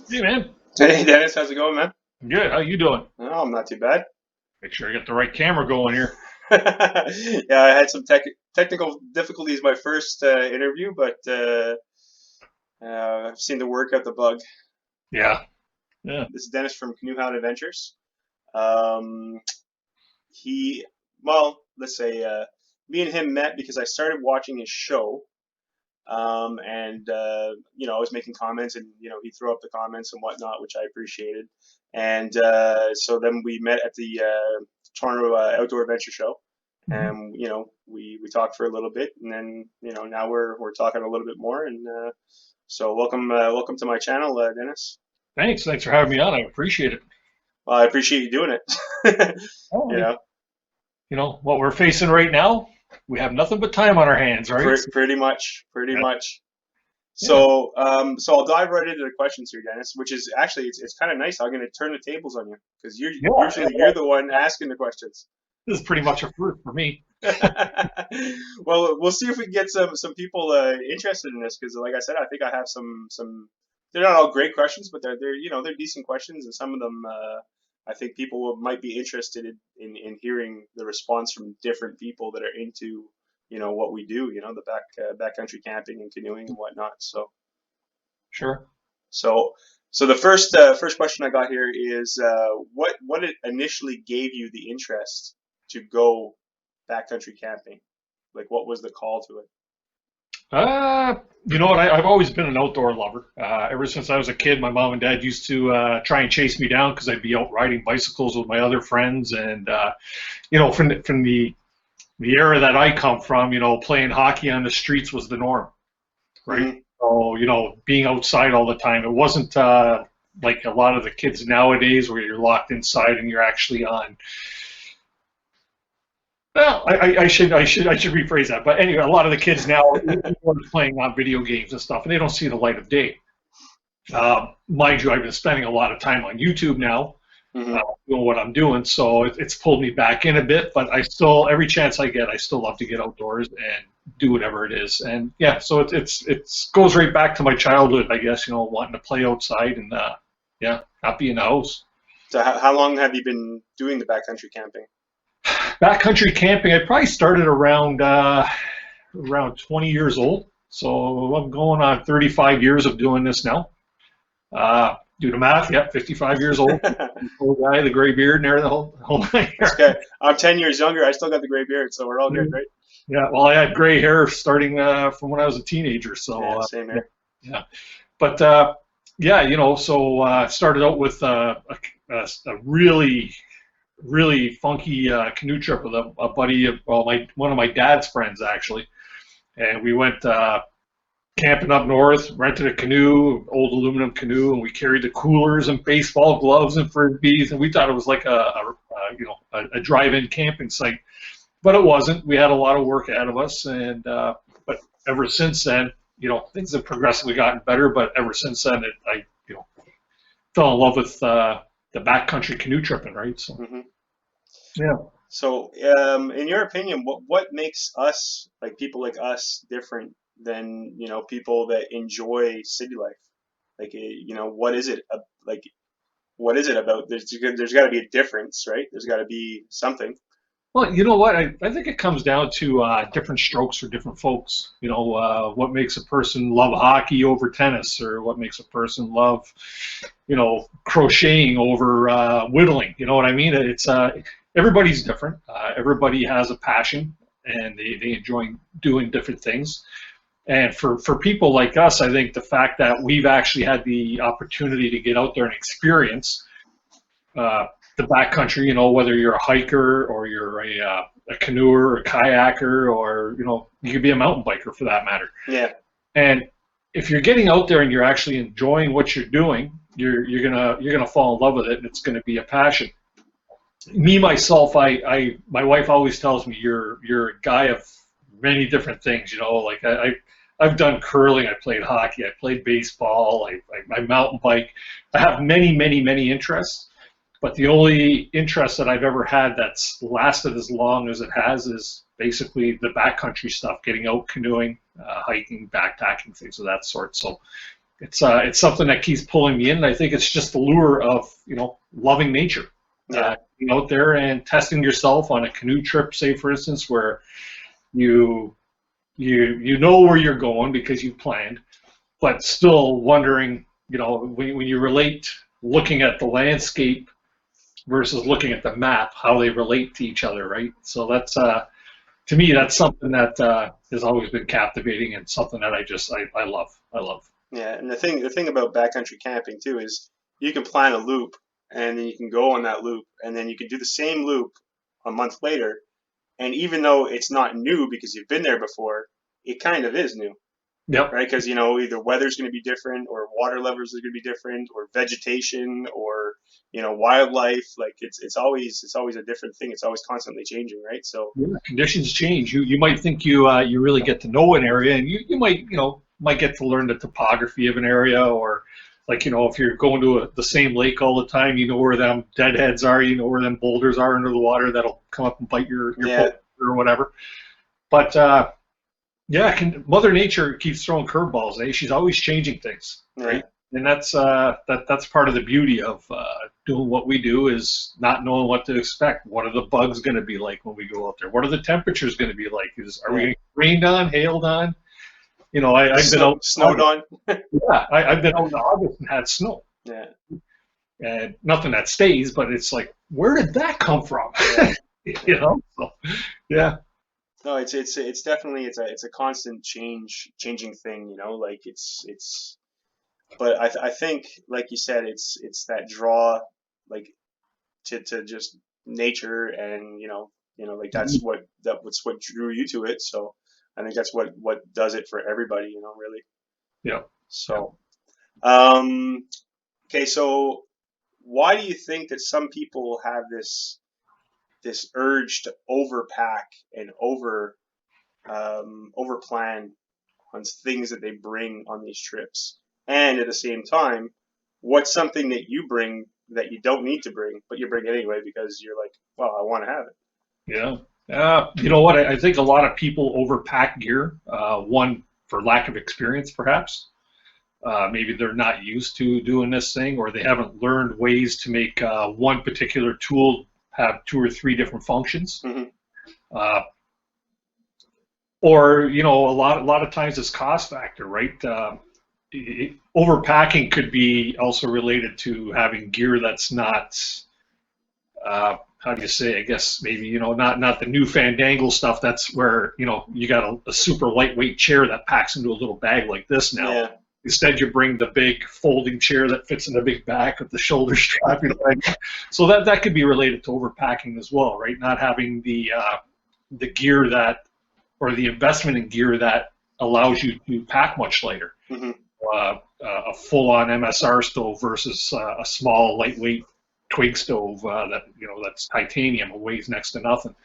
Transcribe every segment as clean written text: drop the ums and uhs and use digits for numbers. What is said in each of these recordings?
Hey man, Hey Dennis, how's it going, man? good. How you doing? Oh, I'm not too bad. Make sure I get the right camera going here. Yeah, I had some technical difficulties my first interview, but I've seen to work out the bug. Yeah, yeah. This is Dennis from CanoeHound Adventures. Um, he, well, let's say me and him met because I started watching his show, and I was making comments, and he threw up the comments and whatnot, which I appreciated. And so then we met at the Toronto Outdoor Adventure Show, Mhm. and we talked for a little bit, and then now we're talking a little bit more, and so welcome to my channel, Dennis. Thanks for having me on. I appreciate it. Well, I appreciate you doing it. Oh, you know, what we're facing right now, we have nothing but time on our hands, right? pretty much, pretty Yeah, much. yeah, So I'll dive right into the questions here, Dennis. Which is actually it's kind of nice. I'm going to turn the tables on you because usually yeah. you're the one asking the questions. This is pretty much a first for me. Well, we'll see if we can get some people interested in this because, like I said, I think I have some. They're not all great questions, but they're decent questions, and some of them I think people might be interested in hearing the response from different people that are into what we do. The backcountry camping and canoeing and whatnot. Sure. So so the first question I got here is what it initially gave you the interest to go backcountry camping? Like, what was the call to it? You know what? I've always been an outdoor lover. Ever since I was a kid, my mom and dad used to try and chase me down because I'd be out riding bicycles with my other friends, and from the era that I come from, playing hockey on the streets was the norm, right? Hmm. So, being outside all the time. It wasn't like a lot of the kids nowadays where you're locked inside and you're actually on. Well, I should rephrase that. But anyway, a lot of the kids now are playing on video games and stuff, and they don't see the light of day. Mind you, I've been spending a lot of time on YouTube now, Hmm. doing what I'm doing, so it's pulled me back in a bit. But I still, every chance I get, I still love to get outdoors and do whatever it is. And yeah, so it's goes right back to my childhood, I guess. Wanting to play outside and yeah, not be in the house. So how long have you been doing the backcountry camping? Backcountry camping, I probably started around 20 years old. So I'm going on 35 years of doing this now. Do the math, yep, 55 years old. Old guy, the gray beard, and everything, the whole nine That's yards. good. I'm 10 years younger. I still got the gray beard, so we're all good, right? Yeah, well, I had gray hair starting from when I was a teenager. Yeah, So same yeah, here. yeah. But yeah, so started out with a really, really funky canoe trip with a buddy, well, one of my dad's friends actually, and we went camping up north, rented a canoe, old aluminum canoe, and we carried the coolers and baseball gloves and frisbees, and we thought it was like a drive-in camping site, but it wasn't. We had a lot of work ahead of us, and but ever since then, things have progressively gotten better. But ever since then, I fell in love with the backcountry canoe tripping, right? So Hmm. yeah. So, in your opinion, what makes us, like people like us, different than people that enjoy city life? Like, what is it like? What is it about? There's got to be a difference, right? There's got to be something. Well, you know what? I think it comes down to different strokes for different folks. What makes a person love hockey over tennis, or what makes a person love, crocheting over whittling. You know what I mean? It's everybody's different. Everybody has a passion, and they enjoy doing different things. And for people like us, I think the fact that we've actually had the opportunity to get out there and experience uh, the backcountry, whether you're a hiker or you're a canoeer or a kayaker, or you could be a mountain biker for that matter. Yeah. And if you're getting out there and you're actually enjoying what you're doing, you're gonna fall in love with it, and it's gonna be a passion. Me myself, my wife always tells me you're a guy of many different things. Like I've done curling, I played hockey, I played baseball, I mountain bike. I have many interests. But the only interest that I've ever had that's lasted as long as it has is basically the backcountry stuff, getting out canoeing, hiking, backpacking, things of that sort. So it's something that keeps pulling me in. And I think it's just the lure of, you know, loving nature. Yeah. Being out there and testing yourself on a canoe trip, say for instance, where you know where you're going because you planned, but still wondering, you know, when you relate looking at the landscape versus looking at the map, how they relate to each other, right? So that's to me, that's something that has always been captivating and something that I love. I love. Yeah, and the thing about backcountry camping too is you can plan a loop and then you can go on that loop and then you can do the same loop a month later. And even though it's not new because you've been there before, it kind of is new, Yep. right? Because you know either weather's going to be different, or water levels are going to be different, or vegetation, or you know wildlife. Like it's always a different thing. It's always constantly changing, right? So Yeah, conditions change. You might think you really get to know an area, and you might get to learn the topography of an area, or like if you're going to the same lake all the time, you know where them deadheads are, you know where them boulders are under the water that'll come up and bite your yeah, boat or whatever. But yeah, Mother Nature keeps throwing curveballs. Eh? She's always changing things, yeah, right? And that's part of the beauty of doing what we do is not knowing what to expect. What are the bugs going to be like when we go out there? What are the temperatures going to be like? Are we yeah. going to get rained on, hailed on? I've been out Snowed on. Yeah, I've been out in August and had snow, Yeah, and nothing that stays. But it's like, where did that come from? yeah. So, yeah, No, it's definitely it's a constant changing thing. You know, like it's. But I think, like you said, it's that draw, like to just nature, and like that's what drew you to it. So I think that's what does it for everybody. You know, really. yeah, yeah. So um, okay, so why do you think that some people have this urge to overpack and over plan on things that they bring on these trips? And at the same time, what's something that you bring that you don't need to bring, but you bring anyway because you're like, well, I want to have it. Yeah. You know what? I think a lot of people overpack gear. One, for lack of experience, perhaps. Maybe they're not used to doing this thing, or they haven't learned ways to make one particular tool have two or three different functions. Hmm. Uh, or a lot of times it's cost factor, right? Overpacking could be also related to having gear that's not how do you say? I guess maybe not the new fandangle stuff. That's where you got a super lightweight chair that packs into a little bag like this now. Yeah, Instead, you bring the big folding chair that fits in the big back with the shoulder strap. So that could be related to overpacking as well, right? Not having the gear or the investment in gear that allows you to pack much lighter. hmm A full-on MSR stove versus a small, lightweight twig stove that's titanium, it weighs next to nothing.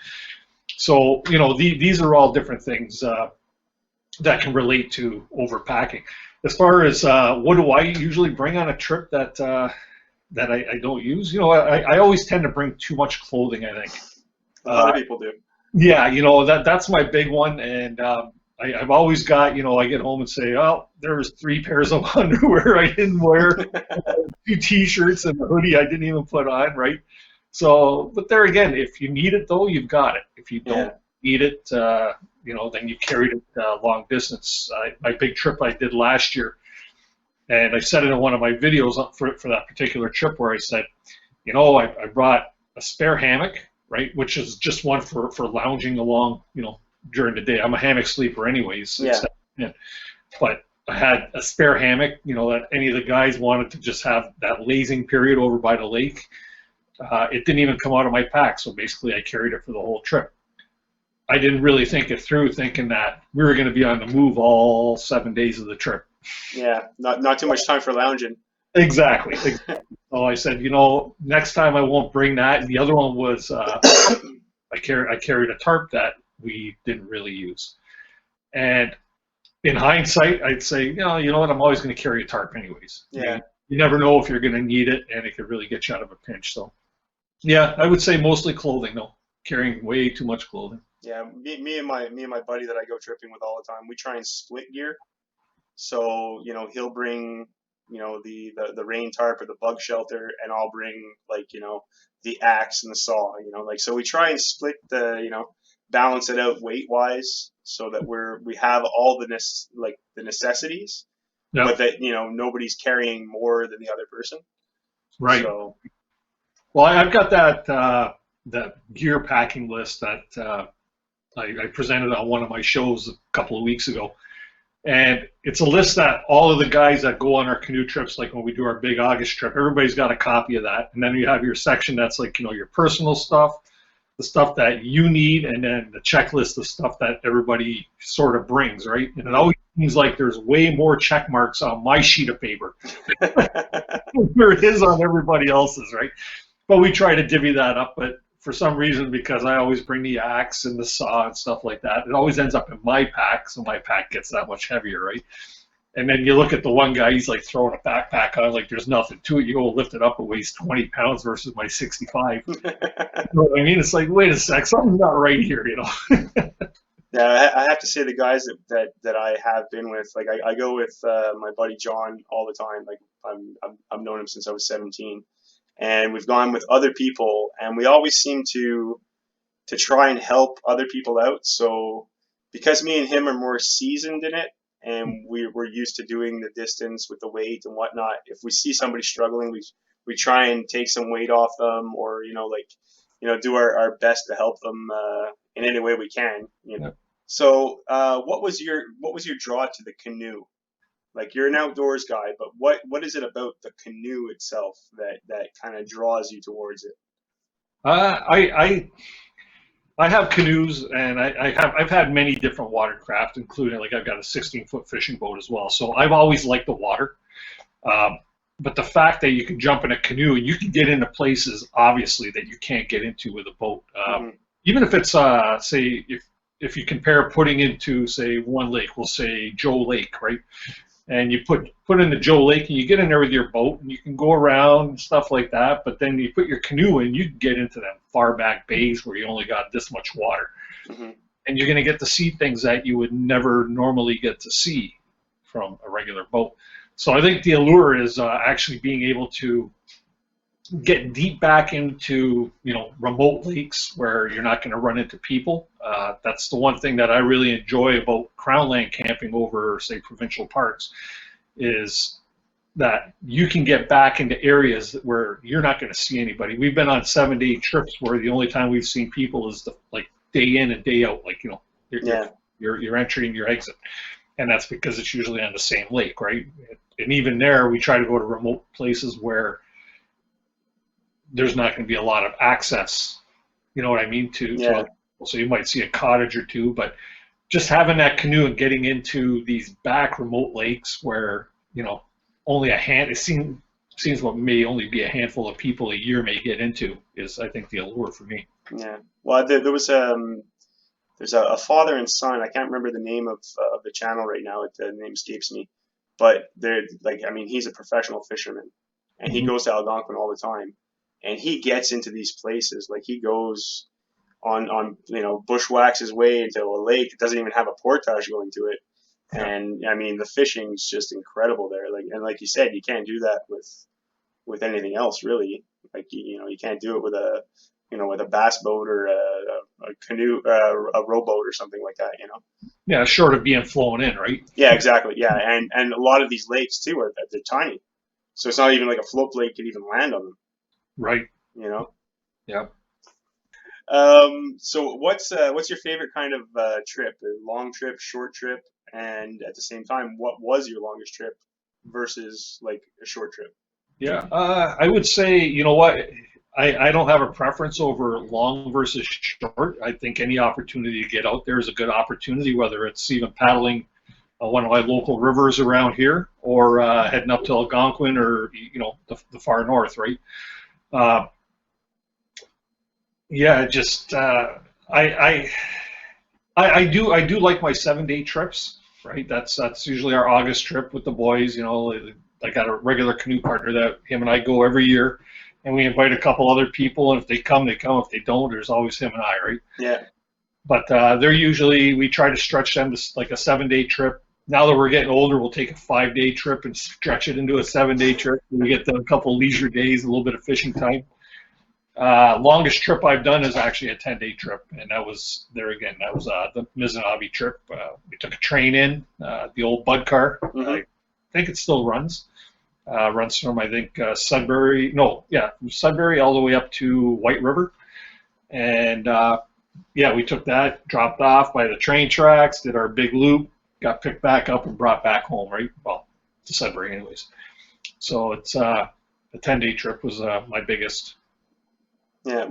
So these are all different things that can relate to overpacking. As far as what do I usually bring on a trip that I don't use, I always tend to bring too much clothing. I think a lot of people do. yeah, that's my big one, and I've always got, I get home and say, oh, there's 3 pairs of underwear I didn't wear, 2 T-shirts and a hoodie I didn't even put on, right? So, but there again, if you need it though, you've got it. If you don't need it, then you carried it long distance. My big trip I did last year, and I said it in one of my videos for that particular trip where I said, I brought a spare hammock, right, which is just one for lounging along, during the day. I'm a hammock sleeper anyways. Yeah. But I had a spare hammock, that any of the guys wanted to just have that lazing period over by the lake. It didn't even come out of my pack, so basically I carried it for the whole trip. I didn't really think it through, thinking that we were going to be on the move all 7 days of the trip. Yeah, not too much time for lounging. Exactly. So I said, next time I won't bring that. And the other one was I carried a tarp that we didn't really use. And in hindsight, I'd say, you know what, I'm always going to carry a tarp anyways. Yeah. You never know if you're going to need it, and it could really get you out of a pinch. So Yeah, I would say mostly clothing though. Carrying way too much clothing. Yeah, me and my buddy that I go tripping with all the time, we try and split gear. So, he'll bring, the rain tarp or the bug shelter, and I'll bring, like, the axe and the saw, like, so we try and split balance it out weight wise so that we have all the necessities, Yeah, but that, nobody's carrying more than the other person. right. So, Well, I've got that gear packing list that I presented on one of my shows a couple of weeks ago. And it's a list that all of the guys that go on our canoe trips, like when we do our big August trip, everybody's got a copy of that. And then you have your section that's like, your personal stuff, the stuff that you need, and then the checklist of stuff that everybody sort of brings, right? And it always seems like there's way more check marks on my sheet of paper than there is on everybody else's, right? But we try to divvy that up. But for some reason, because I always bring the axe and the saw and stuff like that, it always ends up in my pack, so my pack gets that much heavier, right? And then you look at the one guy, he's like throwing a backpack on, like there's nothing to it. You go lift it up, it weighs 20 pounds versus my 65. You know what I mean? It's like, wait a sec, something's not right here, Yeah, I have to say the guys that I have been with, like I go with my buddy John all the time. Like I've known him since I was 17, and we've gone with other people, and we always seem to try and help other people out. So because me and him are more seasoned in it, and we're used to doing the distance with the weight and whatnot, if we see somebody struggling, we try and take some weight off them, or do our best to help them in any way we can. So, what was your draw to the canoe? Like, you're an outdoors guy, but what is it about the canoe itself that kind of draws you towards it? I have canoes, and I've had many different watercraft, including like I've got a 16-foot fishing boat as well. So I've always liked the water. Um, but the fact that you can jump in a canoe and you can get into places obviously that you can't get into with a boat, Hmm. even if it's say if you compare putting into say one lake, we'll say Joe Lake, right? And you put into Joe Lake and you get in there with your boat and you can go around and stuff like that. But then you put your canoe in, you can get into them far back bays where you only got this much water, Hmm. and you're going to get to see things that you would never normally get to see from a regular boat. So I think the allure is actually being able to get deep back into remote lakes where you're not going to run into people. That's the one thing that I really enjoy about crownland camping over say provincial parks, is that you can get back into areas where you're not going to see anybody. We've been on 7-day trips where the only time we've seen people is like day in and day out, like Yeah, your entry and your exit, and that's because it's usually on the same lake, right? And even there, we try to go to remote places where there's not going to be a lot of access. You know what I mean? To yeah, other people. So you might see a cottage or two, but just having that canoe and getting into these back remote lakes where only it seems what may only be a handful of people a year may get into is I think the allure for me. yeah. Well, there's a father and son. I can't remember the name of the channel right now. The name escapes me. But they're like, I mean, he's a professional fisherman, and he Hmm. goes to Algonquin all the time, and he gets into these places. Like, he goes on bushwhacks his way into a lake that doesn't even have a portage going to it. Yeah. And I mean, the fishing's just incredible there. Like you said, you can't do that with anything else really. Like, you can't do it with a bass boat or a canoe, a rowboat or something like that. Yeah, short of being flown in, right? Yeah, exactly. Yeah, and a lot of these lakes too are they're tiny, so it's not even like a float plate could even land on them. Right. You know. Yeah. So what's your favorite kind of trip? A long trip, short trip, and at the same time, what was your longest trip versus like a short trip? Yeah. I would say, you know what? I don't have a preference over long versus short. I think any opportunity to get out there is a good opportunity, whether it's even paddling one of my local rivers around here or heading up to Algonquin or the far north, right? Uh, yeah, just I, I do like my 7-day trips, right? That's usually our August trip with the boys. I got a regular canoe partner that him and I go every year, and we invite a couple other people, and if they come, they come. If they don't, there's always him and I, right? Yeah. But they're usually, we try to stretch them to like a 7-day trip. Now that we're getting older, we'll take a 5-day trip and stretch it into a 7-day trip. We get a couple leisure days, a little bit of fishing time. Longest trip I've done is actually a 10-day trip, and that was there again. That was the Mizunabie trip. We took a train in, the old Bud car. Mm-hmm. I think it still runs. Runs from, I think, Sudbury. No, yeah, from Sudbury all the way up to White River. And yeah, we took that, dropped off by the train tracks, did our big loop, got picked back up and brought back home, right? Well, to Sudbury anyways. So it's a 10-day trip was my biggest. Yeah.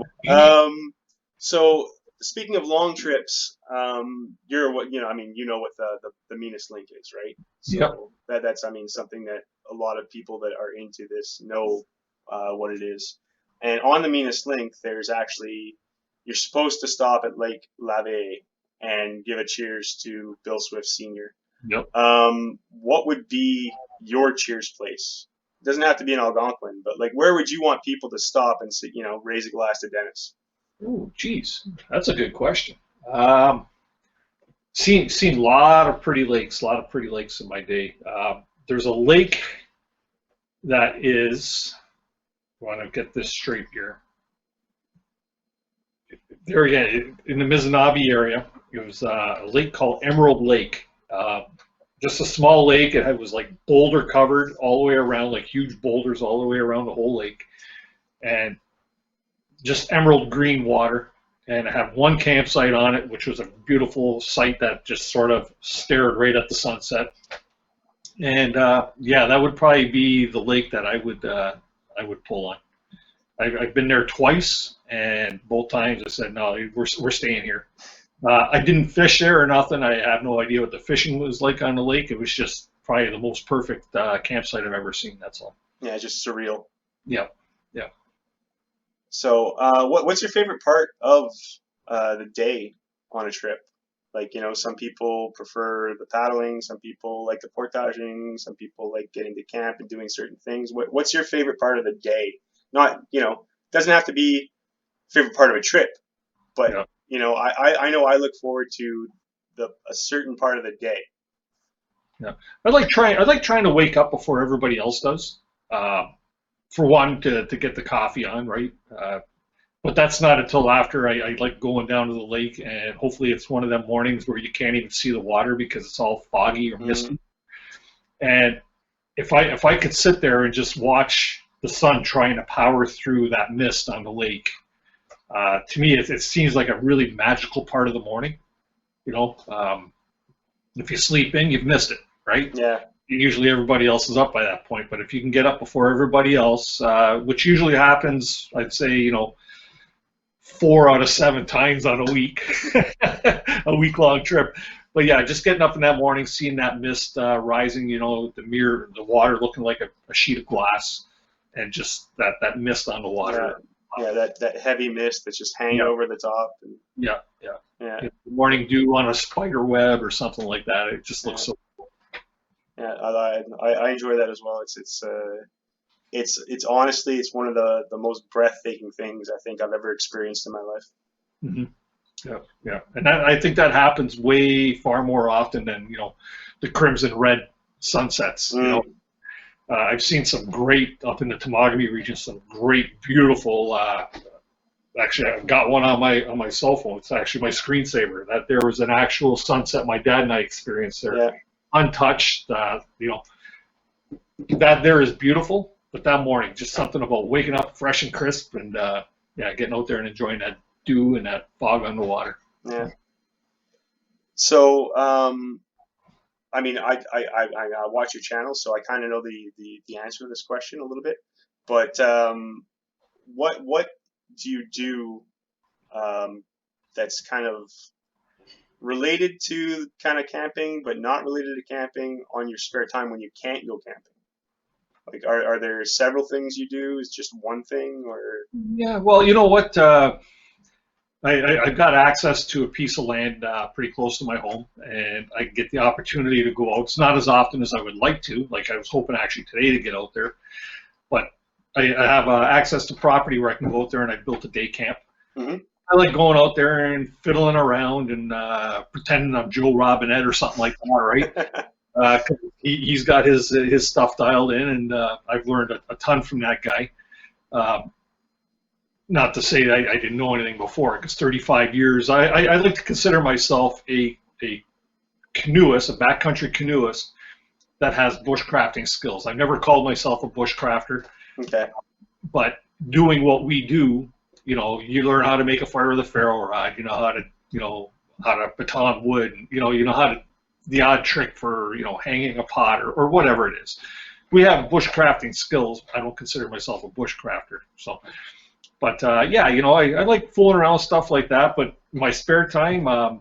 So speaking of long trips, you're what I mean. You know what the meanest link is, right? So Yep. that's I mean something that a lot of people that are into this know what it is. And on the meanest link, there's actually you're supposed to stop at Lake Lavey and give a cheers to Bill Swift Sr. Yep. What would be your cheers place? It doesn't have to be in Algonquin, but like, where would you want people to stop and sit, raise a glass to Denis? Oh, geez, that's a good question. Seen a lot of pretty lakes, in my day. There's a lake that is. I want to get this straight here. There again, in the Mizunabie area, it was a lake called Emerald Lake. Just a small lake. It was like boulder covered all the way around, like huge boulders all the way around the whole lake, and just emerald green water. And I have one campsite on it, which was a beautiful site that just sort of stared right at the sunset. And yeah, that would probably be the lake that I would pull on. I've been there twice, and both times I said, no, we're staying here. I didn't fish there or nothing. I have no idea what the fishing was like on the lake. It was just probably the most perfect campsite I've ever seen. That's all. Yeah, just surreal. Yeah, yeah. So, what's your favorite part of the day on a trip? Like, some people prefer the paddling, some people like the portaging, some people like getting to camp and doing certain things. What's your favorite part of the day? Not, doesn't have to be favorite part of a trip, but Yeah. I know I look forward to a certain part of the day. Yeah, I like trying to wake up before everybody else does. For one, to get the coffee on, right? But that's not until after I like going down to the lake, and hopefully it's one of them mornings where you can't even see the water because it's all foggy or misty. And if I could sit there and just watch the sun trying to power through that mist on the lake, to me it seems like a really magical part of the morning. If you sleep in, you've missed it, right? Yeah. Usually everybody else is up by that point, but if you can get up before everybody else, which usually happens, I'd say, 4 out of 7 times on a week, a week-long trip. But yeah, just getting up in that morning, seeing that mist rising, the water looking like a sheet of glass, and just that mist on the water. Yeah, that heavy mist that's just hanging over the top. And, yeah. The morning dew on a spider web or something like that. It just looks so cool. Yeah, I enjoy that as well. It's honestly it's one of the most breathtaking things I think I've ever experienced in my life. Mm-hmm. Yeah, and I think that happens way far more often than the crimson red sunsets. I've seen some great up in the Temagami region, some great beautiful. Actually, I've got one on my cell phone. It's actually my screensaver. That there was an actual sunset my dad and I experienced there. Yeah. Untouched, that there is beautiful, but that morning, just something about waking up fresh and crisp and getting out there and enjoying that dew and that fog on the water. Yeah. So, I mean, I watch your channel, so I kind of know the answer to this question a little bit. But what do you do that's kind of related to kind of camping, but not related to camping on your spare time when you can't go camping? Like, are there several things you do? Is just one thing, or? Yeah, well, you know what? I've got access to a piece of land pretty close to my home, and I get the opportunity to go out. It's not as often as I would like to. Like I was hoping actually today to get out there, but I have access to property where I can go out there, and I built a day camp. Mm-hmm. I like going out there and fiddling around and pretending I'm Joe Robinette or something like that, right? 'Cause he's got his stuff dialed in, and I've learned a ton from that guy. Not to say that I didn't know anything before, because 35 years, I like to consider myself a canoeist, a backcountry canoeist that has bushcrafting skills. I've never called myself a bushcrafter, Okay. but doing what we do, you know, you learn how to make a fire with a ferro rod. You know how to baton wood. You know how to the odd trick for hanging a pot or whatever it is. We have bushcrafting skills. I don't consider myself a bushcrafter. So, but yeah, I like fooling around with stuff like that. But in my spare time, I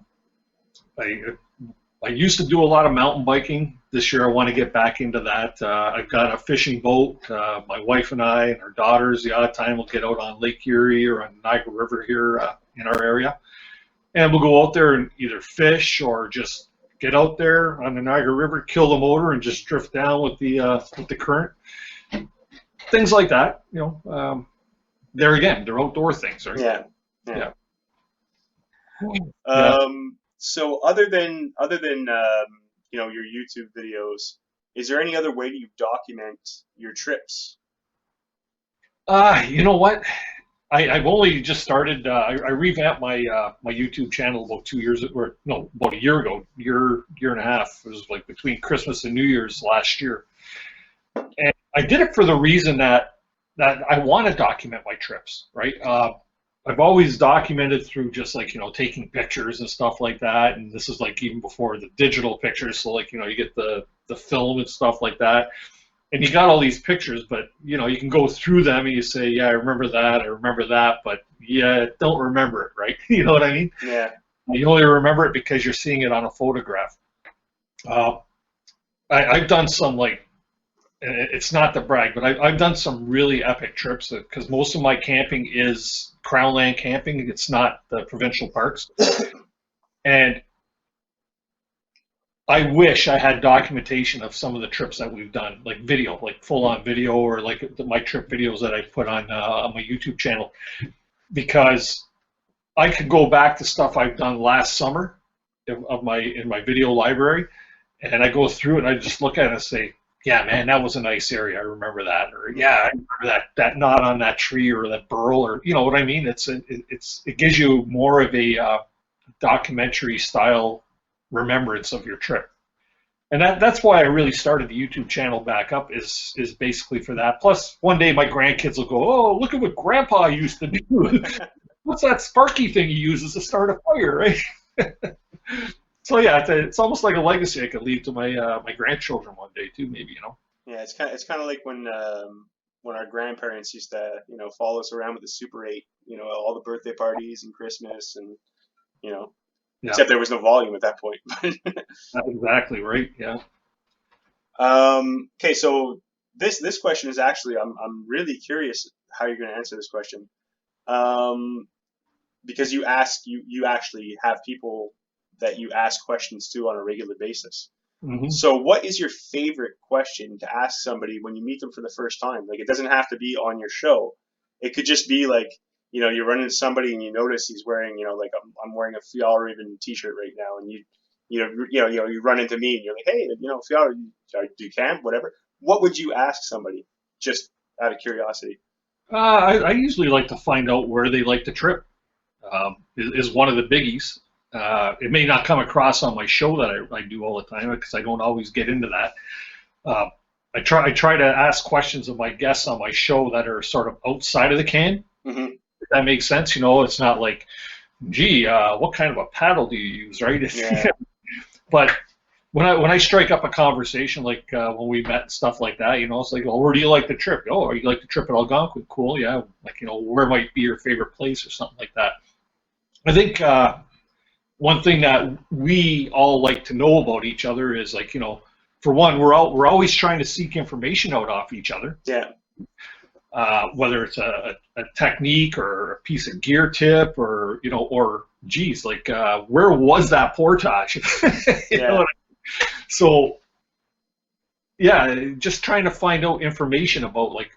used to do a lot of mountain biking. This year I want to get back into that. I've got a fishing boat. My wife and I and our daughters, the odd time, we'll get out on Lake Erie or on Niagara River here in our area. And we'll go out there and either fish or just get out there on the Niagara River, kill the motor, and just drift down with the current. Things like that, there again, they're outdoor things, right? Yeah. Yeah. So other than your YouTube videos, is there any other way you document your trips? You know what? I've only just started. I revamped my YouTube channel about 2 years, or no, about a year ago, year and a half. It was like between Christmas and New Year's last year, and I did it for the reason that I want to document my trips, right? I've always documented through just like taking pictures and stuff like that, and this is like even before the digital pictures. So like you get the film and stuff like that. And you got all these pictures, but you can go through them and you say, yeah, I remember that, but yeah, don't remember it, right? You know what I mean? Yeah. You only remember it because you're seeing it on a photograph. I've done some, like, it's not to brag, but I've done some really epic trips because most of my camping is Crown Land camping. It's not the provincial parks. And I wish I had documentation of some of the trips that we've done, like video, like full-on video, or like my trip videos that I put on my YouTube channel, because I could go back to stuff I've done last summer in my video library, and I go through it and I just look at it and say, yeah, man, that was a nice area. I remember that, or yeah, I remember that knot on that tree or that burl, or you know what I mean. It gives you more of a documentary style remembrance of your trip, and that's why I really started the YouTube channel back up, is basically for that. Plus, one day my grandkids will go, oh, look at what Grandpa used to do. What's that sparky thing he uses to start a fire, right? So yeah, it's almost like a legacy I could leave to my my grandchildren one day too, maybe. Yeah, it's kind of like when our grandparents used to follow us around with the Super 8, all the birthday parties and Christmas, and Yeah. except there was no volume at that point. Exactly right. Yeah. Okay, so this question is actually, I'm really curious how you're going to answer this question, because you actually have people that you ask questions to on a regular basis. Mm-hmm. So what is your favorite question to ask somebody when you meet them for the first time? Like, it doesn't have to be on your show. It could just be like, you run into somebody and you notice he's wearing, like I'm wearing a Fjallraven t-shirt right now, and you run into me and you're like, hey, Fjallraven, do you camp, whatever. What would you ask somebody, just out of curiosity? I usually like to find out where they like to trip. Is one of the biggies. It may not come across on my show that I do all the time, because I don't always get into that. I try to ask questions of my guests on my show that are sort of outside of the can. Mm-hmm. If that makes sense. It's not like, gee, what kind of a paddle do you use, right? Yeah. But when I strike up a conversation, like when we met and stuff like that, it's like, well, where do you like to trip? Oh, you like to trip at Algonquin? Cool, yeah. Like, where might be your favorite place or something like that. I think one thing that we all like to know about each other is, like, for one, we're always trying to seek information out off each other. Yeah. Whether it's a technique or a piece of gear tip, or or geez, like where was that portage? You know what I mean? So yeah, just trying to find out information about, like,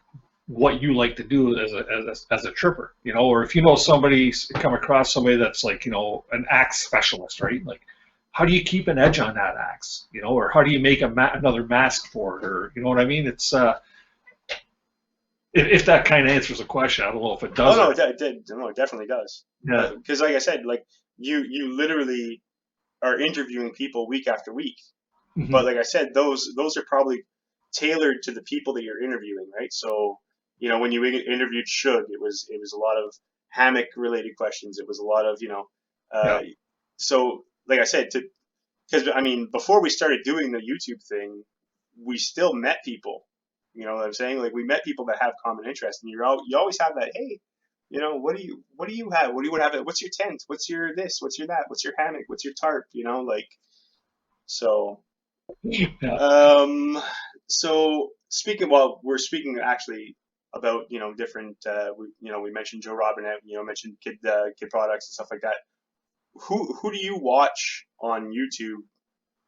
what you like to do as a tripper, you know, or if you know somebody, come across somebody that's like, you know, an axe specialist, right? Like, how do you keep an edge on that axe, you know, or how do you make another mask for it, or you know what I mean? It's if that kind of answers the question, I don't know if it does. Oh no, it definitely does. Yeah. Because like I said, like you literally are interviewing people week after week. But Mm-hmm. like I said, those are probably tailored to the people that you're interviewing, right? So, you know, when you interviewed Shug, it was a lot of hammock related questions. It was a lot of, you know, Yeah. so like I said, because I mean, before we started doing the YouTube thing, we still met people. You know what I'm saying? Like we met people that have common interests, and you always have that. Hey, you know, what do you have? What do you have? What's your tent? What's your this? What's your that? What's your hammock? What's your tarp? You know, like so. Yeah. Um, so speaking, well, we're speaking actually about different. We mentioned Joe Robinette. Mentioned kid products and stuff like that. Who do you watch on YouTube,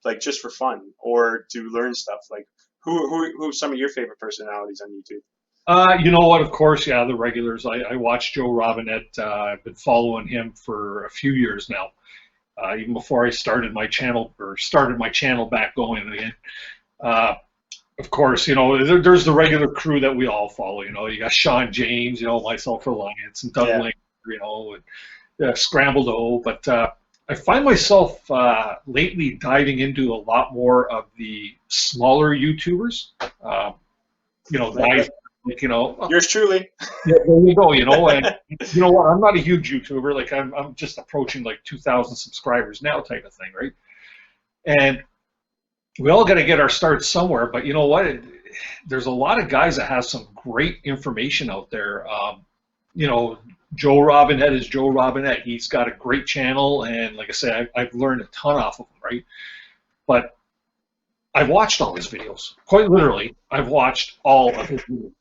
like just for fun or to learn stuff? Like who are some of your favorite personalities on YouTube? You know what? Of course, yeah, the regulars. I watch Joe Robinette. I've been following him for a few years now, even before I started my channel back going again. Uh, of course, you know, there's the regular crew that we all follow. You know, you got Sean James, you know, myself Reliance, and Doug Yeah, Link, you know, and Scrambled O. But I find myself lately diving into a lot more of the smaller YouTubers. Uh, you know, like, guys, like, you know, yours truly. yeah, there you go, you know, and you know what? I'm not a huge YouTuber. Like, I'm just approaching like 2,000 subscribers now, type of thing, right? And we all got to get our start somewhere, but you know what? There's a lot of guys that have some great information out there. You know, Joe Robinette is Joe Robinette. He's got a great channel, and like I said, I've learned a ton off of him, right? But I've watched all his videos. Quite literally, I've watched all of his videos.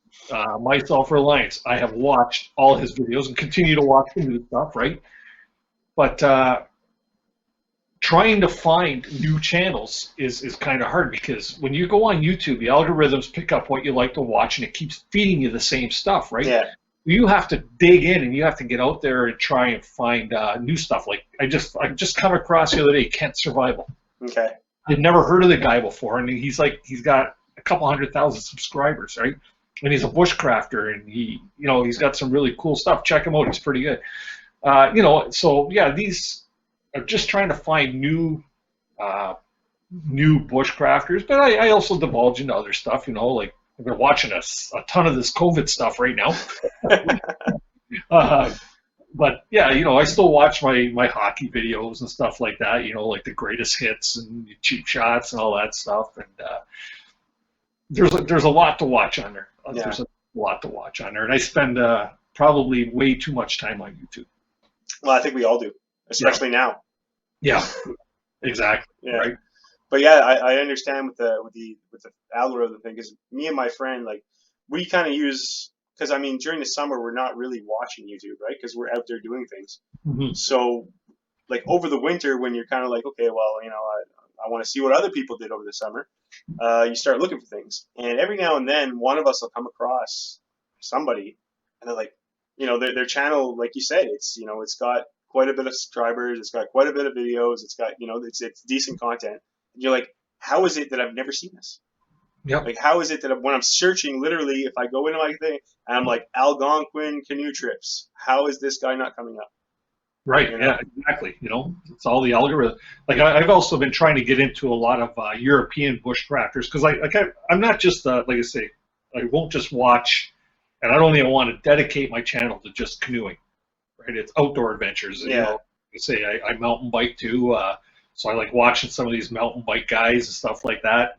My Self-Reliance, I have watched all his videos and continue to watch the new stuff, right? But trying to find new channels is kind of hard because when you go on YouTube, the algorithms pick up what you like to watch and it keeps feeding you the same stuff, right? Yeah. You have to dig in and you have to get out there and try and find new stuff. Like I just come across the other day Kent Survival. Okay. I'd never heard of the guy before, and he's got a couple 100,000 subscribers, right? And he's a bushcrafter, and he's got some really cool stuff. Check him out; he's pretty good. You know, so yeah, these are just trying to find new bushcrafters, but I also divulge into other stuff. You know, like I've been watching a ton of this COVID stuff right now. uh, but yeah, you know, I still watch my hockey videos and stuff like that. You know, like the greatest hits and cheap shots and all that stuff. And there's a lot to watch on there. Yeah. There's a lot to watch on there, and I spend probably way too much time on YouTube. Well, I think we all do, especially now. Yeah, exactly. Yeah. Right. But yeah, I understand with the algorithm thing because me and my friend like we kind of use because I mean during the summer we're not really watching YouTube, right? Because we're out there doing things. Mm-hmm. So like over the winter when you're kind of like okay, well I want to see what other people did over the summer. You start looking for things, and every now and then one of us will come across somebody, and they're like, their channel, like you said, it's got quite a bit of subscribers, it's got quite a bit of videos, it's got it's decent content. And you're like, how is it that I've never seen this? Yep. Like, how is it that when I'm searching, literally, if I go into my thing and I'm like Algonquin canoe trips, how is this guy not coming up? Right. You know? Yeah. Exactly. You know, it's all the algorithm. Like I've also been trying to get into a lot of European bushcrafters because I'm not just like I say, I won't just watch, and I don't even want to dedicate my channel to just canoeing. Right. It's outdoor adventures. Yeah. You know, I say I mountain bike too, so I like watching some of these mountain bike guys and stuff like that.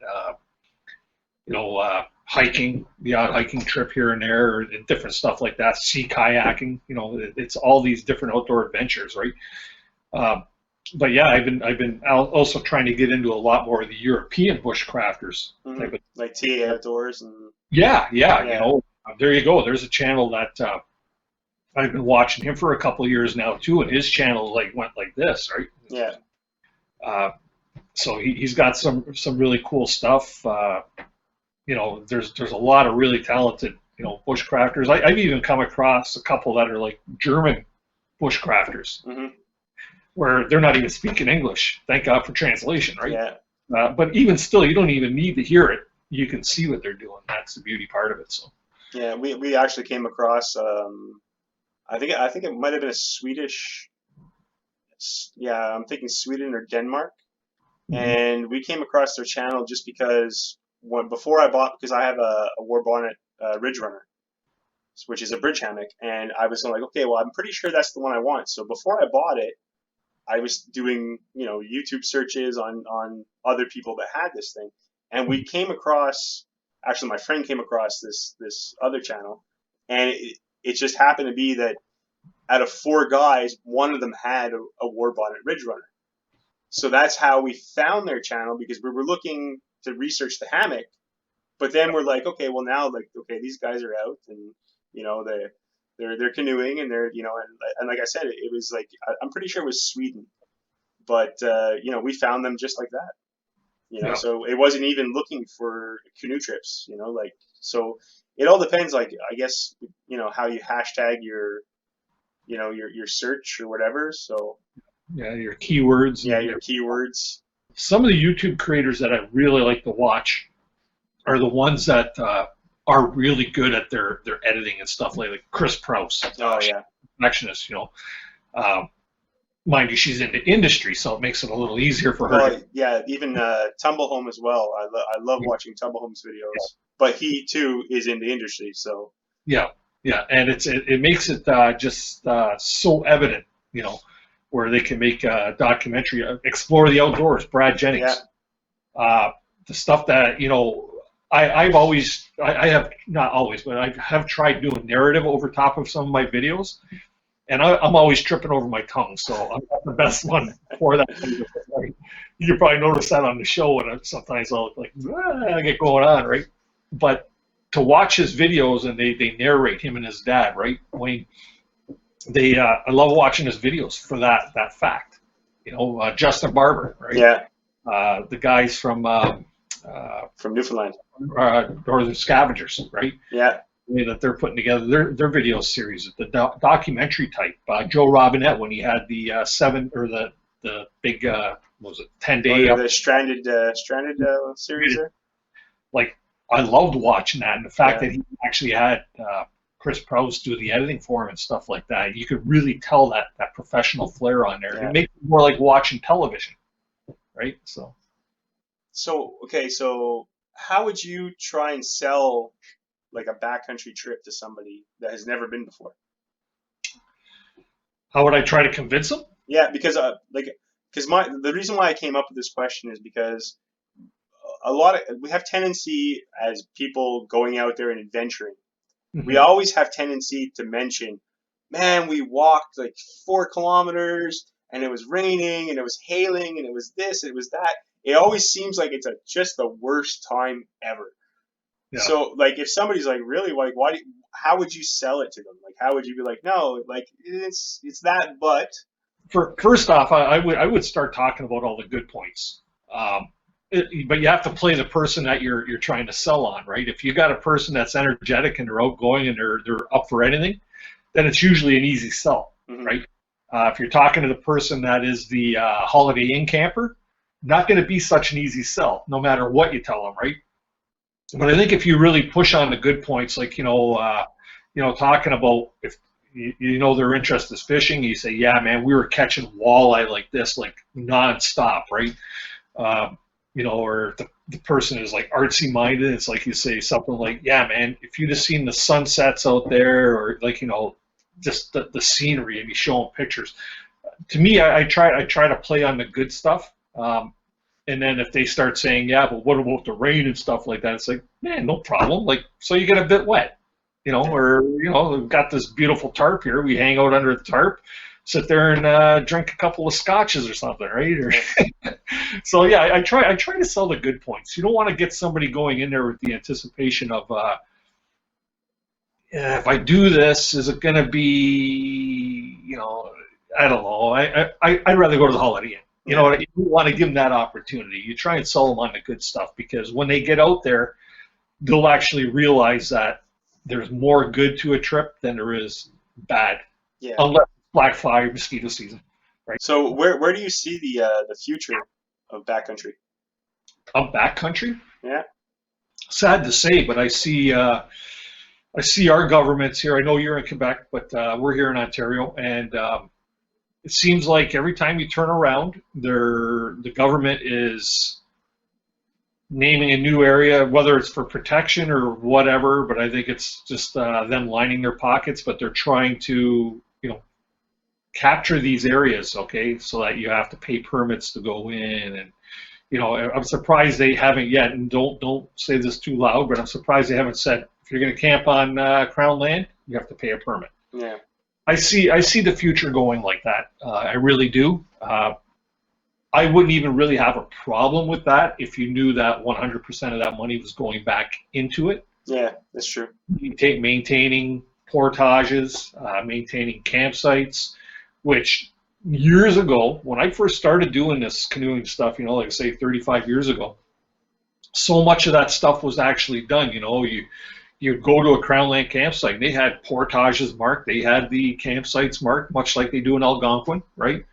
You know, hiking, the odd hiking trip here and there, and different stuff like that. Sea kayaking, you know, it's all these different outdoor adventures, right? But yeah, I've been also trying to get into a lot more of the European bushcrafters. Mm-hmm. Like TA Outdoors and. Yeah, you know, there you go. There's a channel that I've been watching him for a couple of years now too, and his channel went like this, right? Yeah. So he's got some really cool stuff. You know, there's a lot of really talented you know, bushcrafters. I've even come across a couple that are like German bushcrafters, where they're not even speaking English. Thank God for translation, right? Yeah. But even still, you don't even need to hear it. You can see what they're doing. That's the beauty part of it. So. Yeah, we actually came across. I think it might have been a Swedish. Yeah, I'm thinking Sweden or Denmark, and we came across their channel just because before I bought, because I have a War Bonnet Ridge Runner, which is a bridge hammock, and I was like, okay, well, I'm pretty sure that's the one I want. So before I bought it, I was doing, you know, YouTube searches on other people that had this thing, and we came across. Actually, my friend came across this other channel, and it just happened to be that out of 4 guys, one of them had a War Bonnet Ridge Runner. So that's how we found their channel, because we were looking to research the hammock, but then we're like, okay, well now, like, okay, these guys are out, and you know they're canoeing, and they're, you know, and like I said, it was like, I'm pretty sure it was Sweden, but you know, we found them just like that. You know, so it wasn't even looking for canoe trips, you know, like, so it all depends, like, I guess, you know, how you hashtag your, you know, your search or whatever. So yeah, your keywords. Yeah, your keywords. Some of the YouTube creators that I really like to watch are the ones that are really good at their editing and stuff, like Chris Prouse. Oh, yeah. Perfectionist, you know. Mind you, she's into industry, so it makes it a little easier for her. Yeah, even Tumblehome as well. I love watching Tumblehome's videos, but he too is in the industry, so. Yeah, and it makes it just so evident, you know, where they can make a documentary, explore the outdoors. Brad Jennings, the stuff that, you know, I have not always, but I have tried doing narrative over top of some of my videos. And I'm always tripping over my tongue, so I'm not the best one for that. You can probably notice that on the show, and sometimes I'll like, I get going on, right? But to watch his videos, and they narrate, him and his dad, right, Wayne, I love watching his videos for that fact. You know, Justin Barber, right? Yeah. The guys from Newfoundland. Northern Scavengers, right? Yeah. That they're putting together their video series, the documentary type. Joe Robinette, when he had the 7 or the big what was it, 10-day the stranded series there. Like, I loved watching that, and the fact that he actually had Chris Prouse do the editing for him and stuff like that. You could really tell that professional flair on there. It makes it more like watching television, right? So okay, so how would you try and sell like a backcountry trip to somebody that has never been before? How would I try to convince them? Yeah, because the reason why I came up with this question is because we have tendency as people going out there and adventuring. We always have tendency to mention, man, we walked like 4 kilometers and it was raining and it was hailing and it was this and it was that. It always seems like it's just the worst time ever. Yeah. So, like, if somebody's like, really, like, how would you sell it to them? Like, how would you be like, no, like, it's that, but. First off, I would start talking about all the good points. But you have to play the person that you're trying to sell on, right? If you got a person that's energetic and they're outgoing and they're up for anything, then it's usually an easy sell, right? If you're talking to the person that is the Holiday Inn camper, not going to be such an easy sell, no matter what you tell them, right? But I think if you really push on the good points, like, talking about if you know their interest is fishing, you say, yeah, man, we were catching walleye like this, like nonstop, right? Or if the person is like artsy minded, it's like you say something like, yeah, man, if you'd have seen the sunsets out there, or like, just the scenery, and you show them pictures. To me, I try to play on the good stuff. And then if they start saying, yeah, but what about the rain and stuff like that? It's like, man, no problem. Like, so you get a bit wet, or, we've got this beautiful tarp here. We hang out under the tarp, sit there and drink a couple of scotches or something, right? So, yeah, I try to sell the good points. You don't want to get somebody going in there with the anticipation of, if I do this, is it going to be, I don't know. I'd rather go to the Holiday Inn. You want to give them that opportunity. You try and sell them on the good stuff, because when they get out there, they'll actually realize that there's more good to a trip than there is bad, Yeah. unless it's Black Fire mosquito season, right? So where do you see the future of backcountry? Up backcountry, Yeah. sad to say, but I see our governments here. I know you're in Quebec, but we're here in Ontario, and it seems like every time you turn around, the government is naming a new area, whether it's for protection or whatever. But I think it's just them lining their pockets. But they're trying to, capture these areas, okay, so that you have to pay permits to go in, and I'm surprised they haven't yet. And don't say this too loud, but I'm surprised they haven't said if you're going to camp on Crown land, you have to pay a permit. Yeah. I see the future going like that. I really do. I wouldn't even really have a problem with that if you knew that 100% of that money was going back into it. Yeah, that's true. Maintaining portages, maintaining campsites, which years ago, when I first started doing this canoeing stuff, like I say 35 years ago, so much of that stuff was actually done. You'd go to a Crown Land campsite, and they had portages marked, they had the campsites marked, much like they do in Algonquin, right?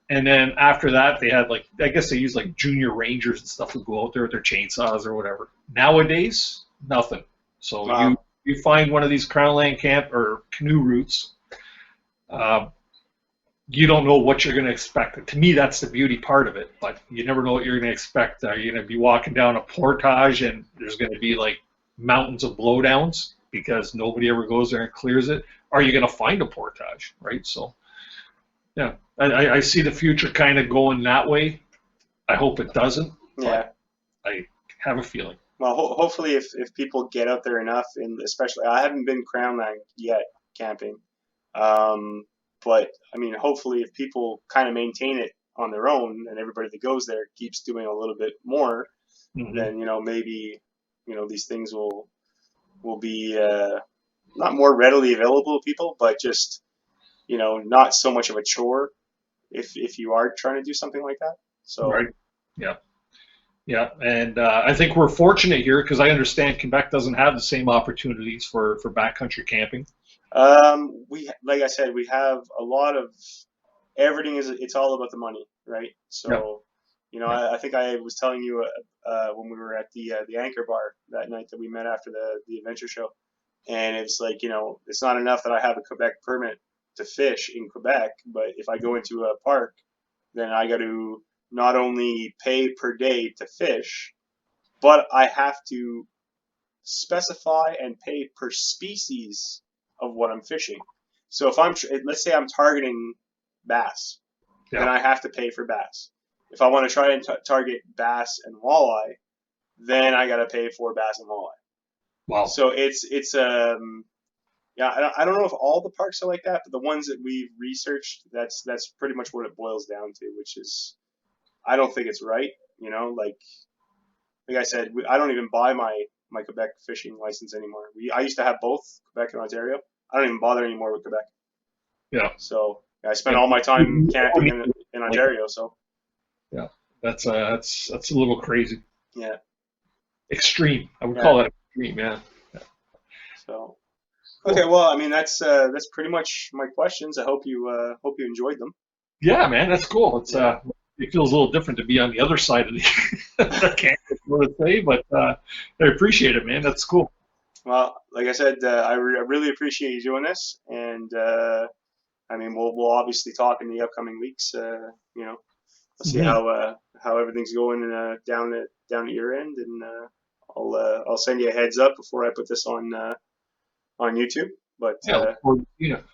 And then after that, they had I guess they used junior rangers and stuff to go out there with their chainsaws or whatever. Nowadays, nothing. So Wow. you find one of these Crown Land camp or canoe routes, you don't know what you're going to expect. To me, that's the beauty part of it. But you never know what you're going to expect. You're going to be walking down a portage, and there's going to be mountains of blowdowns because nobody ever goes there and clears it. Are you going to find a portage, right? So, yeah, I see the future kind of going that way. I hope it doesn't, Yeah. but I have a feeling. Well, hopefully, if people get out there enough, and especially, I haven't been Crownland yet camping, but I mean, hopefully, if people kind of maintain it on their own, and everybody that goes there keeps doing a little bit more, Hmm. then maybe these things will be not more readily available to people, but just not so much of a chore if you are trying to do something like that. So. Right? Yeah. Yeah, and I think we're fortunate here because I understand Quebec doesn't have the same opportunities for backcountry camping. We, like I said, we have a lot of everything. It's all about the money, right? Yeah, So, yeah, I think I was telling you when we were at the Anchor Bar that night that we met after the adventure show, and it's it's not enough that I have a Quebec permit to fish in Quebec, but if I go into a park, then I got to not only pay per day to fish, but I have to specify and pay per species of what I'm fishing. So if let's say I'm targeting bass, then yeah. I have to pay for bass. If I want to try and target bass and walleye, then I got to pay for bass and walleye. Wow. So it's yeah, I don't know if all the parks are like that, but the ones that we've researched, that's pretty much what it boils down to, which is I don't think it's right. Like I said, I don't even buy my Quebec fishing license anymore. I used to have both Quebec and Ontario. I don't even bother anymore with Quebec. Yeah. So I spend And all my time camping in like, Ontario. So yeah, that's a little crazy. yeah, Extreme. I would yeah. call that extreme. Yeah. So okay, Cool. well, I mean that's pretty much my questions. I hope you enjoyed them. Yeah, man, that's cool. Yeah. It feels a little different to be on the other side of the campus, so to say, but I appreciate it, man. That's cool. Well, like I said, I really appreciate you doing this, and I mean we'll obviously talk in the upcoming weeks. I'll see Hmm. how everything's going down at your end, and I'll send you a heads up before I put this on YouTube. But Yeah, look forward to seeing it.